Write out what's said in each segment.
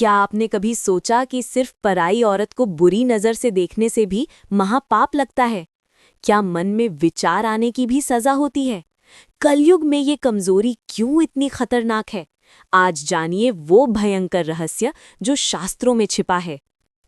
क्या आपने कभी सोचा कि सिर्फ पराई औरत को बुरी नजर से देखने से भी महापाप लगता है? क्या मन में विचार आने की भी सजा होती है? कलयुग में ये कमजोरी क्यों इतनी खतरनाक है? आज जानिए वो भयंकर रहस्य जो शास्त्रों में छिपा है।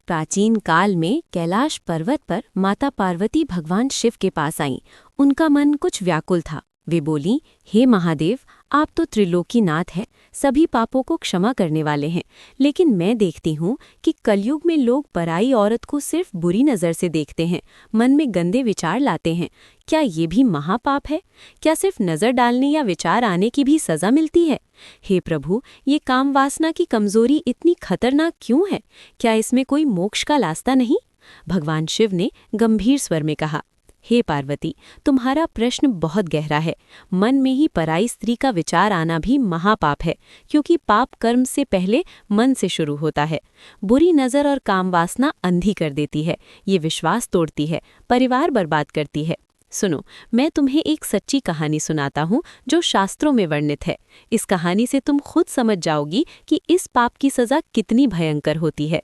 प्राचीन काल में कैलाश पर्वत पर माता पार्वती भगवान शिव के पास आईं। उनका मन कुछ व्याकुल था। वे बोलीं, हे महादेव, आप तो त्रिलोकीनाथ हैं, सभी पापों को क्षमा करने वाले हैं, लेकिन मैं देखती हूँ कि कलयुग में लोग पराई औरत को सिर्फ बुरी नज़र से देखते हैं, मन में गंदे विचार लाते हैं। क्या ये भी महापाप है? क्या सिर्फ नज़र डालने या विचार आने की भी सज़ा मिलती है? हे प्रभु, ये काम वासना की कमजोरी इतनी खतरनाक क्यों है? क्या इसमें कोई मोक्ष का रास्ता नहीं? भगवान शिव ने गंभीर स्वर में कहा, हे पार्वती, तुम्हारा प्रश्न बहुत गहरा है। मन में ही पराई स्त्री का विचार आना भी महापाप है, क्योंकि पाप कर्म से पहले मन से शुरू होता है। बुरी नज़र और काम वासना अंधी कर देती है, ये विश्वास तोड़ती है, परिवार बर्बाद करती है। सुनो, मैं तुम्हें एक सच्ची कहानी सुनाता हूँ जो शास्त्रों में वर्णित है। इस कहानी से तुम खुद समझ जाओगी कि इस पाप की सज़ा कितनी भयंकर होती है।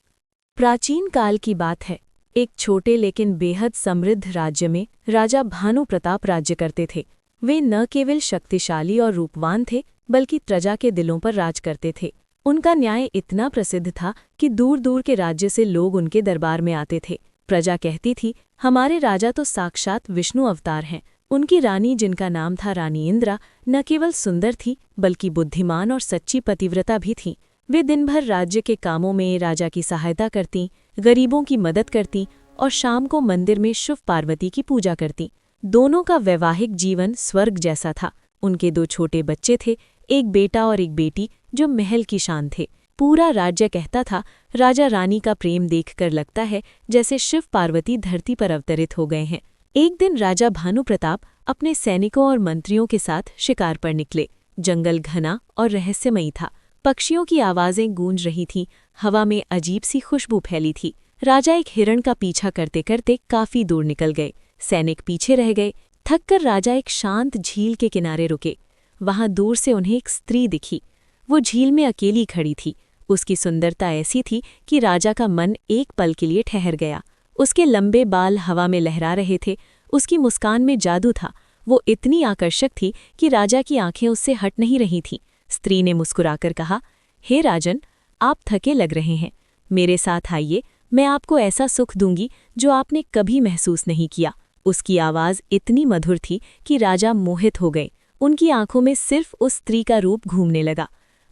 प्राचीन काल की बात है। एक छोटे लेकिन बेहद समृद्ध राज्य में राजा भानु प्रताप राज्य करते थे। वे न केवल शक्तिशाली और रूपवान थे, बल्कि प्रजा के दिलों पर राज करते थे। उनका न्याय इतना प्रसिद्ध था कि दूर दूर के राज्य से लोग उनके दरबार में आते थे। प्रजा कहती थी, हमारे राजा तो साक्षात विष्णु अवतार हैं। उनकी रानी, जिनका नाम था रानी इंद्रा, न केवल सुंदर थी, बल्कि बुद्धिमान और सच्ची पतिव्रता भी थीं। वे दिन भर राज्य के कामों में राजा की सहायता करतीं, गरीबों की मदद करतीं और शाम को मंदिर में शिव पार्वती की पूजा करतीं। दोनों का वैवाहिक जीवन स्वर्ग जैसा था। उनके 2 छोटे बच्चे थे, एक बेटा और एक बेटी, जो महल की शान थे। पूरा राज्य कहता था, राजा रानी का प्रेम देखकर लगता है जैसे शिव पार्वती धरती पर अवतरित हो गए हैं। एक दिन राजा भानु प्रताप अपने सैनिकों और मंत्रियों के साथ शिकार पर निकले। जंगल घना और रहस्यमयी था। पक्षियों की आवाजें गूंज रही थीं, हवा में अजीब सी खुशबू फैली थी। राजा एक हिरण का पीछा करते करते काफी दूर निकल गए। सैनिक पीछे रह गए। थककर राजा एक शांत झील के किनारे रुके। वहां दूर से उन्हें एक स्त्री दिखी। वो झील में अकेली खड़ी थी। उसकी सुंदरता ऐसी थी कि राजा का मन एक पल के लिए ठहर गया। उसके लंबे बाल हवा में लहरा रहे थे। उसकी मुस्कान में जादू था। वो इतनी आकर्षक थी कि राजा की आंखें उससे हट नहीं रही थीं। स्त्री ने मुस्कुराकर कहा, हे राजन, आप थके लग रहे हैं। मेरे साथ आइए, मैं आपको ऐसा सुख दूंगी जो आपने कभी महसूस नहीं किया। उसकी आवाज़ इतनी मधुर थी कि राजा मोहित हो गए। उनकी आंखों में सिर्फ उस स्त्री का रूप घूमने लगा।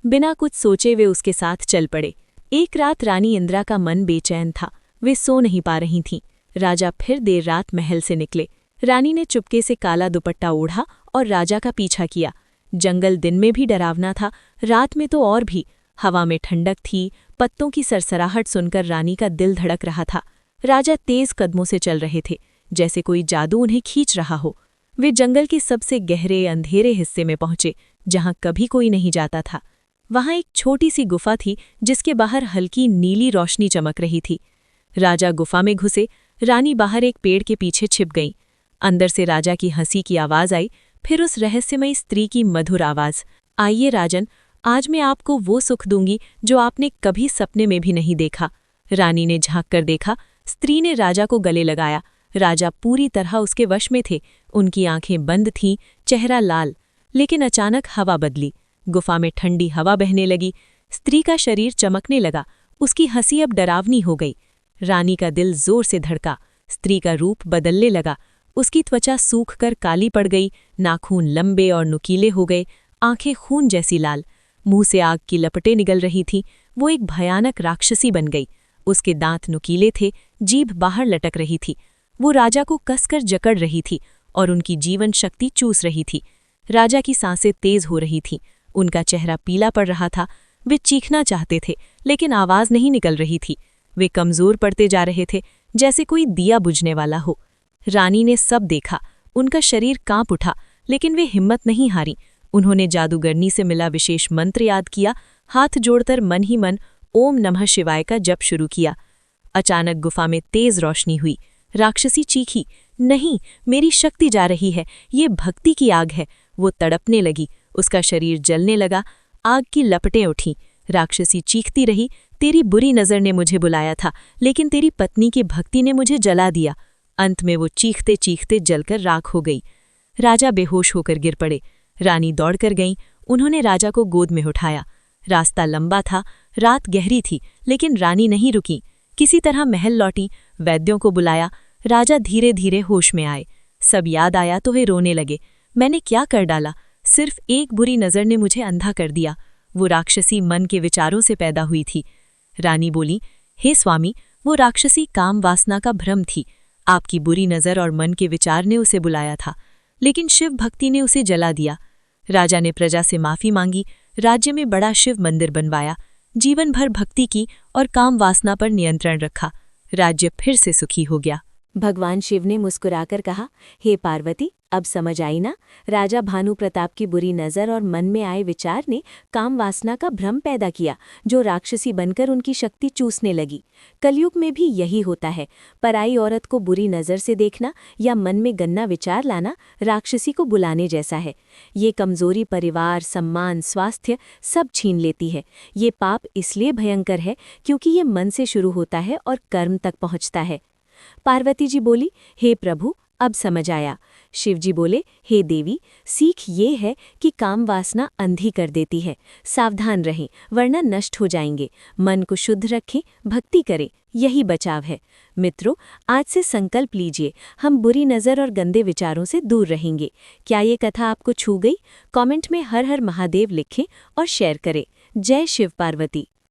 बिना कुछ सोचे वे उसके साथ चल पड़े। एक रात रानी इंद्रा का मन बेचैन था। वे सो नहीं पा रही थीं। राजा फिर देर रात महल से निकले। रानी ने चुपके से काला दुपट्टा ओढ़ा और राजा का पीछा किया। जंगल दिन में भी डरावना था, रात में तो और भी। हवा में ठंडक थी, पत्तों की सरसराहट सुनकर रानी का दिल धड़क रहा था। राजा तेज कदमों से चल रहे थे, जैसे कोई जादू उन्हें खींच रहा हो। वे जंगल के सबसे गहरे अंधेरे हिस्से में पहुंचे, जहां कभी कोई नहीं जाता था। वहां एक छोटी सी गुफा थी, जिसके बाहर हल्की नीली रोशनी चमक रही थी। राजा गुफा में घुसे। रानी बाहर एक पेड़ के पीछे छिप गई। अंदर से राजा की हंसी की आवाज आई, फिर उस रहस्यमयी स्त्री की मधुर आवाज, आइए राजन, आज मैं आपको वो सुख दूंगी जो आपने कभी सपने में भी नहीं देखा। रानी ने झांक कर देखा। स्त्री ने राजा को गले लगाया। राजा पूरी तरह उसके वश में थे। उनकी आंखें बंद थीं, चेहरा लाल। लेकिन अचानक हवा बदली। गुफा में ठंडी हवा बहने लगी। स्त्री का शरीर चमकने लगा। उसकी हंसी अब डरावनी हो गई। रानी का दिल जोर से धड़का। स्त्री का रूप बदलने लगा। उसकी त्वचा सूखकर काली पड़ गई, नाखून लंबे और नुकीले हो गए, आंखें खून जैसी लाल, मुंह से आग की लपटें निकल रही थीं। वो एक भयानक राक्षसी बन गई। उसके दांत नुकीले थे, जीभ बाहर लटक रही थी। वो राजा को कसकर जकड़ रही थी और उनकी जीवन शक्ति चूस रही थी। राजा की सांसें तेज हो रही थीं। उनका चेहरा पीला पड़ रहा था। वे चीखना चाहते थे, लेकिन आवाज नहीं निकल रही थी। वे कमजोर पड़ते जा रहे थे, जैसे कोई दिया बुझने वाला हो। रानी ने सब देखा। उनका शरीर कांप उठा, लेकिन वे हिम्मत नहीं हारी। उन्होंने जादूगरनी से मिला विशेष मंत्र याद किया। हाथ जोड़कर मन ही मन ओम नमः शिवाय का जप शुरू किया। अचानक गुफा में तेज रोशनी हुई। राक्षसी चीखी, नहीं, मेरी शक्ति जा रही है, ये भक्ति की आग है। वो तड़पने लगी। उसका शरीर जलने लगा। आग की लपटें उठीं। राक्षसी चीखती रही, तेरी बुरी नज़र ने मुझे बुलाया था, लेकिन तेरी पत्नी की भक्ति ने मुझे जला दिया। अंत में वो चीखते चीखते जलकर राख हो गई। राजा बेहोश होकर गिर पड़े। रानी दौड़कर गईं, उन्होंने राजा को गोद में उठाया। रास्ता लंबा था, रात गहरी थी, लेकिन रानी नहीं रुकी। किसी तरह महल लौटी, वैद्यों को बुलाया। राजा धीरे धीरे होश में आए। सब याद आया तो वे रोने लगे। मैंने क्या कर डाला? सिर्फ एक बुरी नज़र ने मुझे अंधा कर दिया। वो राक्षसी मन के विचारों से पैदा हुई थी। रानी बोली, हे स्वामी, वो राक्षसी काम वासना का भ्रम थी। आपकी बुरी नज़र और मन के विचार ने उसे बुलाया था, लेकिन शिव भक्ति ने उसे जला दिया। राजा ने प्रजा से माफ़ी मांगी, राज्य में बड़ा शिव मंदिर बनवाया, जीवन भर भक्ति की और काम वासना पर नियंत्रण रखा। राज्य फिर से सुखी हो गया। भगवान शिव ने मुस्कुराकर कहा, हे पार्वती, अब समझ आई ना? राजा भानु प्रताप की बुरी नज़र और मन में आए विचार ने काम वासना का भ्रम पैदा किया, जो राक्षसी बनकर उनकी शक्ति चूसने लगी। कलयुग में भी यही होता है। पराई औरत को बुरी नज़र से देखना या मन में गंदा विचार लाना राक्षसी को बुलाने जैसा है। ये कमजोरी परिवार, सम्मान, स्वास्थ्य सब छीन लेती है। ये पाप इसलिए भयंकर है क्योंकि ये मन से शुरू होता है और कर्म तक पहुँचता है। पार्वती जी बोली, हे प्रभु, अब समझ आया। शिवजी बोले, हे देवी, सीख ये है कि काम वासना अंधी कर देती है। सावधान रहें, वरना नष्ट हो जाएंगे। मन को शुद्ध रखें, भक्ति करें, यही बचाव है। मित्रों, आज से संकल्प लीजिए, हम बुरी नज़र और गंदे विचारों से दूर रहेंगे। क्या ये कथा आपको छू गई? कमेंट में हर हर महादेव लिखें और शेयर करें। जय शिव पार्वती।